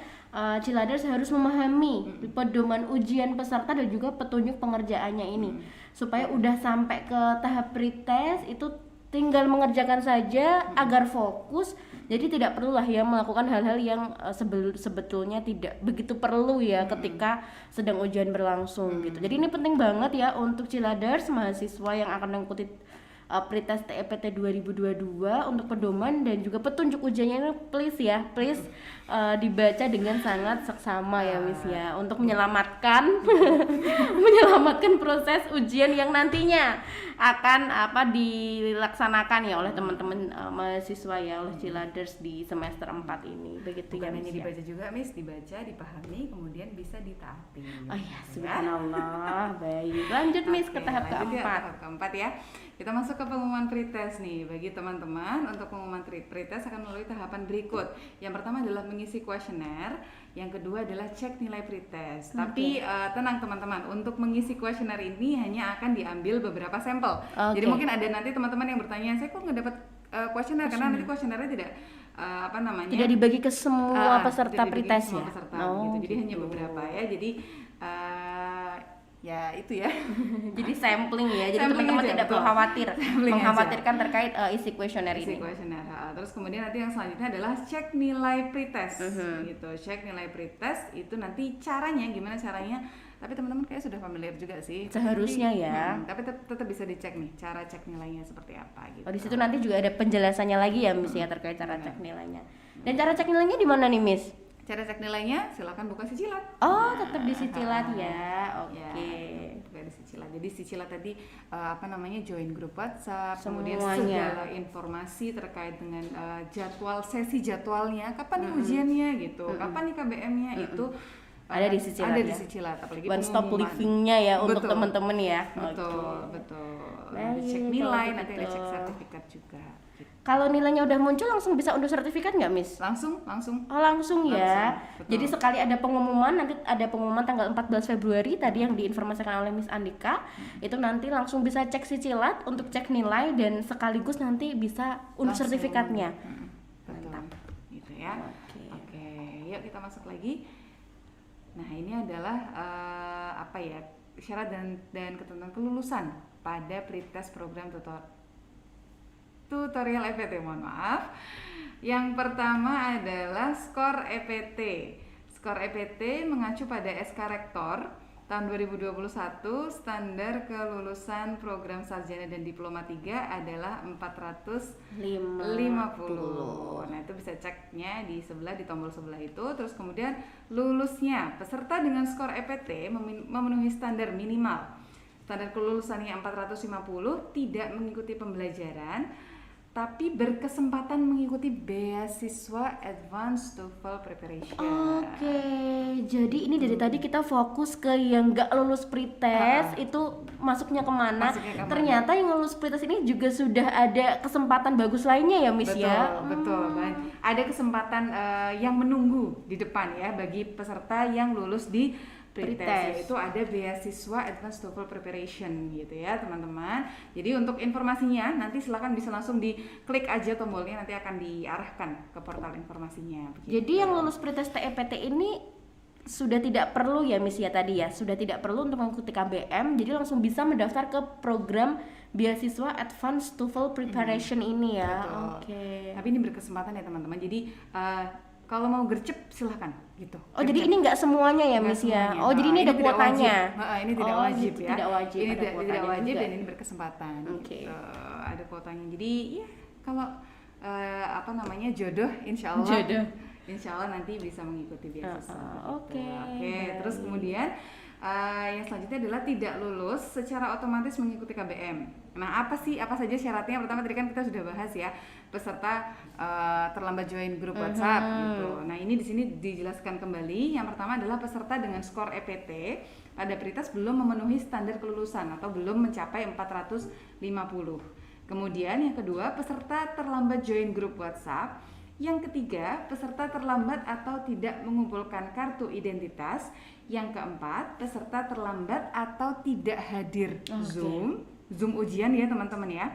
Ciladers harus memahami pedoman ujian peserta dan juga petunjuk pengerjaannya ini, supaya udah sampai ke tahap pretest itu tinggal mengerjakan saja agar fokus. Jadi tidak perlulah ya melakukan hal-hal yang sebetulnya tidak begitu perlu ya ketika sedang ujian berlangsung gitu. Jadi ini penting banget ya untuk Ciladers mahasiswa yang akan mengikuti pretest TEPT 2022 untuk pedoman dan juga petunjuk ujiannya ini please dibaca dengan sangat seksama ya Miss ya, untuk menyelamatkan proses ujian yang nantinya akan dilaksanakan ya oleh teman-teman mahasiswa ya, oleh Ciladers di semester 4 ini. Begitu. Bukan ya hanya Miss dibaca juga Miss, dibaca, dipahami, kemudian bisa ditaati. Oh ya, subhanallah. Baik, lanjut Miss ke tahap keempat. Tahap keempat ya. Kita masuk ke pengumuman pretest nih. Bagi teman-teman, untuk pengumuman pretest akan melalui tahapan berikut. Yang pertama adalah mengisi kuesioner, yang kedua adalah cek nilai pretest. Tapi tenang teman-teman, untuk mengisi kuesioner ini hanya akan diambil beberapa sampel. Jadi mungkin ada nanti teman-teman yang bertanya, saya kok nggak dapat kuesioner, karena nanti kuesionernya tidak tidak dibagi ke semua peserta pretest ya. Gitu. Jadi hanya beberapa ya. Jadi ya itu ya. Jadi sampling ya. Jadi teman-teman tidak perlu mengkhawatirkan terkait isi kuesioner ini. Terus kemudian nanti yang selanjutnya adalah cek nilai pretest gitu. Cek nilai pretest itu nanti gimana caranya Tapi teman-teman kayak sudah familiar juga sih. Seharusnya Jadi, ya. Tapi tetap bisa dicek nih cara cek nilainya seperti apa gitu. Oh, di situ nanti juga ada penjelasannya lagi ya Miss ya terkait cara cek nilainya. Dan cara cek nilainya di mana nih Miss? Cara cek nilainya silakan buka Sicilat. Oh, tetap di Sicilat ya. Oke. Ya, buka di Sicilat. Jadi Sicilat tadi join grup WhatsApp, kemudian Semuanya. segala informasi terkait dengan jadwal sesi jadwalnya, kapan nih ujiannya gitu, kapan nih KBM-nya itu Ada di Sicilat ada ya? di Sicilat, apalagi One stop pengumuman. living-nya ya untuk Betul. teman-teman ya. Betul, Oke. betul. Baik, Nanti cek kalau nilai, nanti ada begitu. cek sertifikat juga. Gitu. Kalau nilainya udah muncul langsung bisa unduh sertifikat nggak Miss? Langsung. Oh langsung ya. Langsung, betul. Jadi sekali ada pengumuman, nanti ada pengumuman tanggal 14 Februari tadi yang diinformasikan oleh Miss Andika, itu nanti langsung bisa cek Sicilat untuk cek nilai dan sekaligus nanti bisa unduh Langsung. sertifikatnya. Betul. Mantap. Gitu ya. Oke. Oke, yuk kita masuk lagi. Nah, ini adalah syarat dan ketentuan kelulusan pada pretest program tutorial EPT, mohon maaf. Yang pertama adalah skor EPT. Skor EPT mengacu pada SK Rektor tahun 2021, standar kelulusan program sarjana dan diploma 3 adalah 450. 50. Nah, itu bisa ceknya di tombol sebelah itu. Terus kemudian lulusnya peserta dengan skor EPT memenuhi standar minimal. Standar kelulusannya 450, tidak mengikuti pembelajaran tapi berkesempatan mengikuti beasiswa Advanced TOEFL Preparation. Oke, jadi ini dari tadi kita fokus ke yang nggak lulus pretest itu masuknya kemana? Masuknya kemana? Ternyata yang lulus pretest ini juga sudah ada kesempatan bagus lainnya ya Miss ya. Betul. Dan ada kesempatan yang menunggu di depan ya bagi peserta yang lulus di pretest, yaitu ada beasiswa Advanced TOEFL Preparation gitu ya teman-teman. Jadi untuk informasinya nanti silakan bisa langsung diklik aja tombolnya, nanti akan diarahkan ke portal informasinya. Begitu. Jadi yang lulus pretest TEPT ini sudah tidak perlu ya Miss ya tadi ya, sudah tidak perlu untuk mengikuti KBM, jadi langsung bisa mendaftar ke program beasiswa Advanced TOEFL Preparation ini ya. Betul. Oke. Tapi ini berkesempatan ya teman-teman. Jadi kalau mau gercep silahkan gitu. Oh jadi ini nggak semuanya ya Nggak Miss ya? semuanya. Oh jadi ini ada tidak kuotanya? wajib. Ini tidak Oh, wajib gitu, ya. tidak wajib, Ini ada tidak kuotanya wajib juga. dan ini berkesempatan. Oke. Gitu. Ada kuotanya. Jadi ya kalau jodoh insya Allah. Jodoh. Insya Allah nanti bisa mengikuti beasiswa. Oke, Oke. baik. Terus kemudian yang selanjutnya adalah tidak lulus secara otomatis mengikuti KBM. Nah, apa saja syaratnya? Pertama tadi kan kita sudah bahas ya, peserta terlambat join grup WhatsApp gitu. Nah, ini di sini dijelaskan kembali. Yang pertama adalah peserta dengan skor EPT pada pretest belum memenuhi standar kelulusan atau belum mencapai 450. Kemudian yang kedua, peserta terlambat join grup WhatsApp. Yang ketiga, peserta terlambat atau tidak mengumpulkan kartu identitas. Yang keempat, peserta terlambat atau tidak hadir Zoom ujian ya teman-teman ya.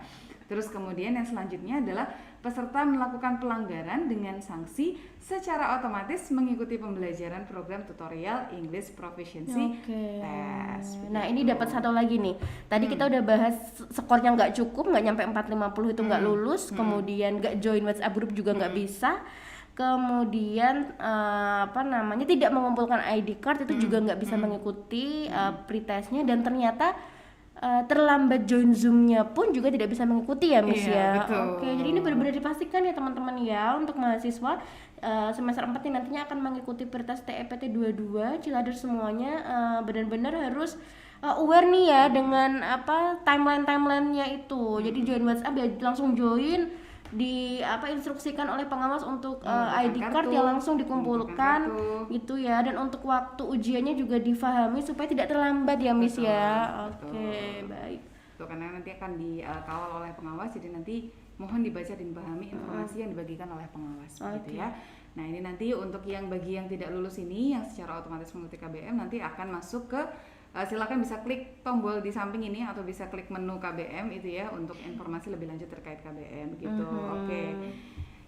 Terus kemudian yang selanjutnya adalah peserta melakukan pelanggaran dengan sanksi secara otomatis mengikuti pembelajaran program tutorial English Proficiency Test. Nah ini dapat satu lagi nih. Tadi kita udah bahas skornya nggak cukup, nggak nyampe 450 itu nggak lulus. Kemudian nggak join WhatsApp group juga nggak bisa. Kemudian tidak mengumpulkan ID card itu juga nggak bisa mengikuti pretestnya, dan ternyata terlambat join Zoom-nya pun juga tidak bisa mengikuti ya Miss Iya, ya. betul. Oke, jadi ini benar-benar dipastikan ya teman-teman ya untuk mahasiswa semester 4 yang nantinya akan mengikuti pretest TEPT 22 Cilader semuanya benar-benar harus aware nih ya dengan timeline-nya itu. Jadi join WhatsApp ya langsung join, instruksikan oleh pengawas untuk ID card ya langsung dikumpulkan gitu ya, dan untuk waktu ujiannya juga difahami supaya tidak terlambat ya Miss ya. Oke, baik. Tuh, karena nanti akan dikawal oleh pengawas, jadi nanti mohon dibaca dan dipahami informasi yang dibagikan oleh pengawas gitu ya. Nah, ini nanti untuk bagi yang tidak lulus ini yang secara otomatis mengikuti KBM nanti akan masuk ke silakan bisa klik tombol di samping ini atau bisa klik menu KBM itu ya untuk informasi lebih lanjut terkait KBM gitu. Oke.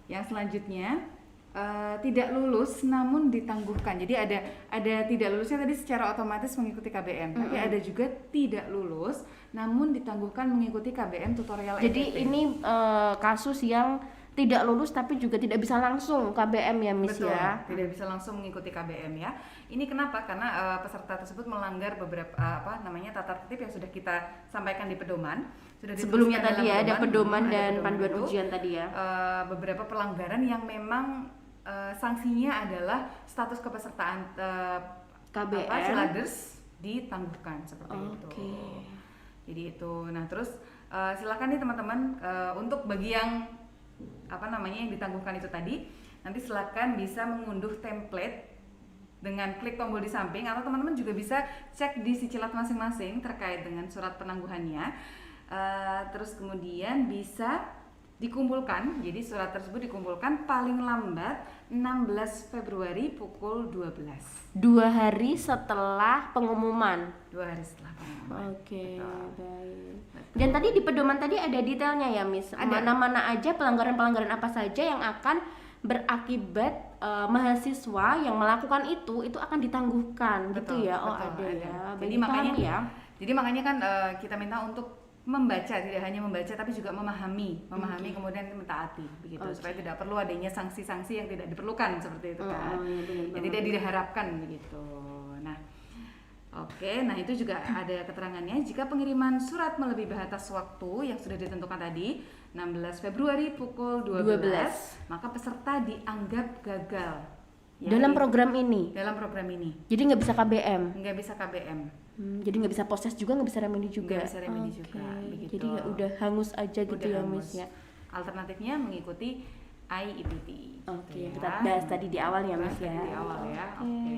Yang selanjutnya tidak lulus namun ditangguhkan. Jadi ada tidak lulusnya tadi secara otomatis mengikuti KBM, tapi ada juga tidak lulus namun ditangguhkan mengikuti KBM tutorial Jadi EPT. ini kasus yang tidak lulus tapi juga tidak bisa langsung KBM ya Miss Betul, ya. tidak bisa langsung mengikuti KBM ya. Ini kenapa? Karena peserta tersebut melanggar beberapa tata tertib yang sudah kita sampaikan di pedoman. Sudah Sebelumnya dituliskan tadi ya ada pedoman ada dan pedoman panduan itu, ujian tadi ya. beberapa pelanggaran yang memang sanksinya adalah status kepesertaan KBM Syladers ditangguhkan seperti itu. Jadi itu. Nah, terus silakan nih teman-teman untuk bagi yang yang ditangguhkan itu tadi, nanti silakan bisa mengunduh template dengan klik tombol di samping, atau teman-teman juga bisa cek di Sicilat masing-masing terkait dengan surat penangguhannya. Terus kemudian bisa dikumpulkan, jadi surat tersebut dikumpulkan paling lambat 16 Februari pukul 12. 2 hari setelah pengumuman. 2 hari setelah pengumuman. Oke, baik. Dan tadi di pedoman tadi ada detailnya ya Miss. Ada. Mana-mana aja pelanggaran-pelanggaran apa saja yang akan berakibat mahasiswa yang melakukan itu akan ditangguhkan. Betul, gitu ya. Oh, betul, ada ya. Jadi Baik, makanya paham ya. Jadi makanya kan kita minta untuk membaca, tidak hanya membaca tapi juga memahami kemudian mentaati begitu, supaya tidak perlu adanya sanksi-sanksi yang tidak diperlukan seperti itu kan. Yang tidak diharapkan begitu. Nah, nah itu juga ada keterangannya, jika pengiriman surat melebihi batas waktu yang sudah ditentukan tadi 16 Februari pukul 12, maka peserta dianggap gagal ya, dalam program ini. Jadi nggak bisa KBM. nggak bisa KBM. Jadi nggak bisa proses juga, nggak bisa remedi juga. Nggak bisa remedi juga, begitu. Jadi ya udah hangus aja gitu Udah ya hangus. Miss ya. Alternatifnya mengikuti IEPT. Oke, gitu kita bahas tadi di awal ya Miss ya. Di awal ya. Oke.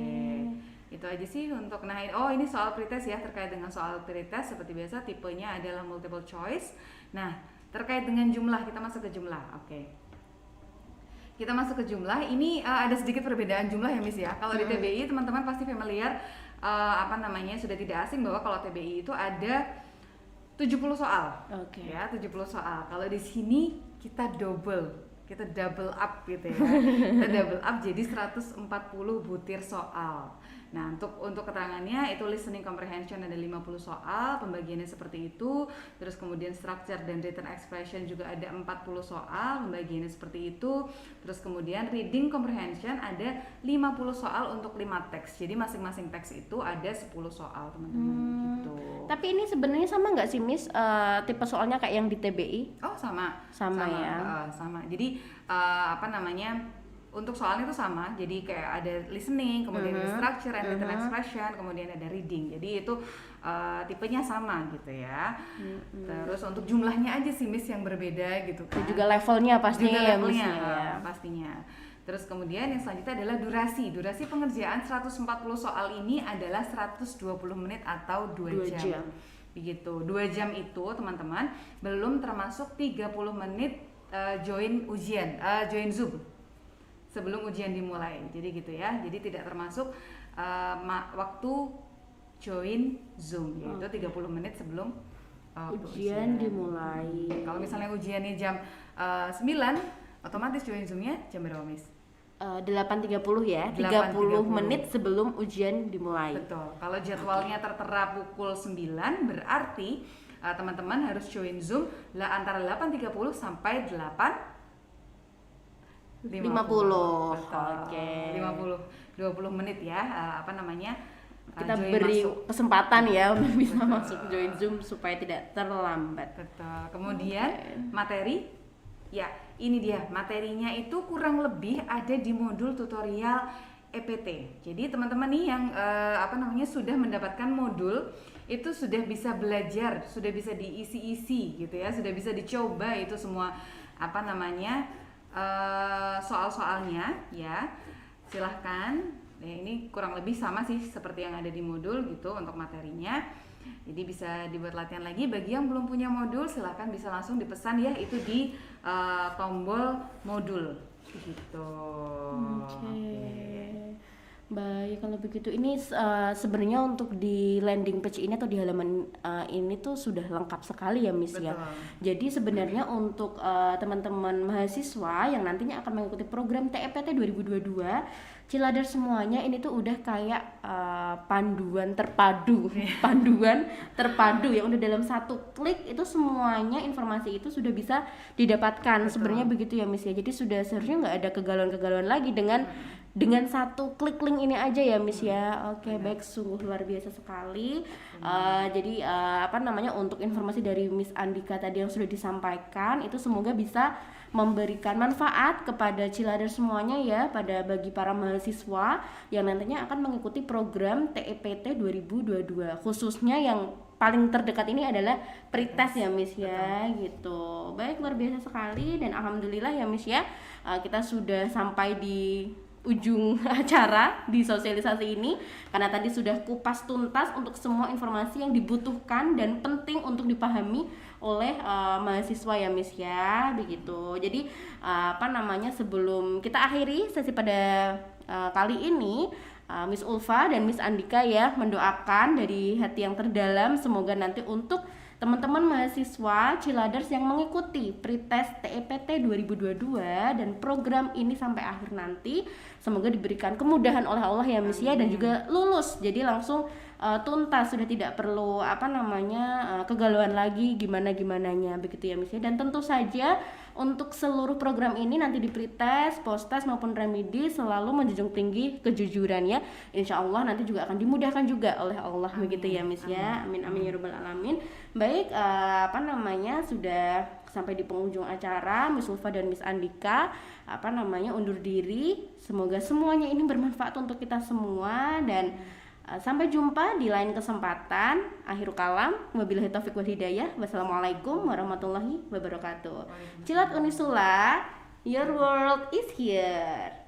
Itu aja sih untuk ini soal pretest ya, terkait dengan soal pretest seperti biasa tipenya adalah multiple choice. Nah, terkait dengan jumlah, kita masuk ke jumlah. Oke. Kita masuk ke jumlah. Ini ada sedikit perbedaan jumlah ya Miss ya. Kalau di TBI teman-teman pasti familiar sudah tidak asing bahwa kalau TBI itu ada 70 soal. Oke. Ya, 70 soal. Kalau di sini kita double up gitu ya. Kita double up jadi 140 butir soal. Nah, untuk keterangannya itu listening comprehension ada 50 soal, pembagiannya seperti itu. Terus kemudian structure dan written expression juga ada 40 soal, pembagiannya seperti itu. Terus kemudian reading comprehension ada 50 soal untuk 5 teks. Jadi masing-masing teks itu ada 10 soal, teman-teman gitu. Tapi ini sebenarnya sama nggak sih Miss tipe soalnya kayak yang di TBI? Oh, sama ya. Sama. Jadi untuk soalnya itu sama, jadi kayak ada listening, kemudian ada structure and written expression, kemudian ada reading. Jadi itu tipenya sama gitu ya. Terus untuk jumlahnya aja sih Miss yang berbeda gitu kan. Dan juga levelnya pastinya ya Miss ya. Pastinya. Terus kemudian yang selanjutnya adalah durasi. Durasi pengerjaan 140 soal ini adalah 120 menit atau 2 jam. Begitu. 2 jam itu teman-teman belum termasuk 30 menit join Zoom sebelum ujian dimulai. Jadi gitu ya. Jadi tidak termasuk waktu join Zoom, yaitu 30 menit sebelum ujian dimulai. Kalau misalnya ujiannya jam 9, otomatis join Zoom-nya jam berapa, Miss? 8.30 ya, 30 menit sebelum ujian dimulai. Betul. Kalau jadwalnya tertera pukul 9, berarti teman-teman harus join Zoom antara 8.30 sampai 8.50. Oke. 20 menit ya, kita beri kesempatan ya untuk bisa masuk join Zoom supaya tidak terlambat. Betul. Kemudian materi, ya ini dia materinya itu kurang lebih ada di modul tutorial EPT. Jadi teman-teman nih yang sudah mendapatkan modul itu sudah bisa belajar, sudah bisa diisi-isi gitu ya, sudah bisa dicoba itu semua soal-soalnya ya. Silahkan. Nah, ini kurang lebih sama sih seperti yang ada di modul gitu untuk materinya. Jadi bisa dibuat latihan lagi. Bagi yang belum punya modul, silahkan bisa langsung dipesan ya, itu di tombol modul gitu. Oke. Baik, kalau begitu ini sebenarnya untuk di landing page ini atau di halaman ini tuh sudah lengkap sekali ya Miss ya. Betul. Jadi sebenarnya untuk teman-teman mahasiswa yang nantinya akan mengikuti program TEPT 2022, Ciladar semuanya ini tuh udah kayak panduan terpadu, panduan terpadu yang udah dalam satu klik itu semuanya informasi itu sudah bisa didapatkan. Sebenarnya begitu ya Miss ya. Jadi sudah seharusnya nggak ada kegalauan-kegalauan lagi dengan satu klik link ini aja ya Miss ya. Oke, baik, sungguh luar biasa sekali. Jadi apa namanya, untuk informasi dari Miss Andika tadi yang sudah disampaikan itu semoga bisa memberikan manfaat kepada Ciladar semuanya ya, bagi para mahasiswa yang nantinya akan mengikuti program TEPT 2022. Khususnya yang paling terdekat ini adalah pretest ya Miss ya, gitu. Baik, luar biasa sekali dan alhamdulillah ya Miss ya, kita sudah sampai di ujung acara di sosialisasi ini, karena tadi sudah kupas tuntas untuk semua informasi yang dibutuhkan dan penting untuk dipahami oleh mahasiswa ya Miss ya, begitu. Jadi apa namanya, sebelum kita akhiri sesi pada kali ini, Miss Ulfa dan Miss Andika ya mendoakan dari hati yang terdalam semoga nanti untuk teman-teman mahasiswa Ciladers yang mengikuti pretest TEPT 2022 dan program ini sampai akhir nanti, semoga diberikan kemudahan oleh Allah ya Miss ya, dan juga lulus jadi langsung tuntas, sudah tidak perlu apa namanya kegalauan lagi gimananya begitu ya Miss ya. Dan tentu saja untuk seluruh program ini nanti di pretest, posttest maupun remedi selalu menjunjung tinggi kejujuran ya. Insya Allah nanti juga akan dimudahkan juga oleh Allah begitu ya Miss ya. Amin amin ya rabbal alamin. Baik, apa namanya, sudah sampai di penghujung acara, Miss Ulfa dan Miss Andika apa namanya undur diri. Semoga semuanya ini bermanfaat untuk kita semua dan sampai jumpa di lain kesempatan. Akhirul kalam, wabillahi taufiq wal hidayah. Wassalamualaikum warahmatullahi wabarakatuh. Cilat Unisula, your world is here.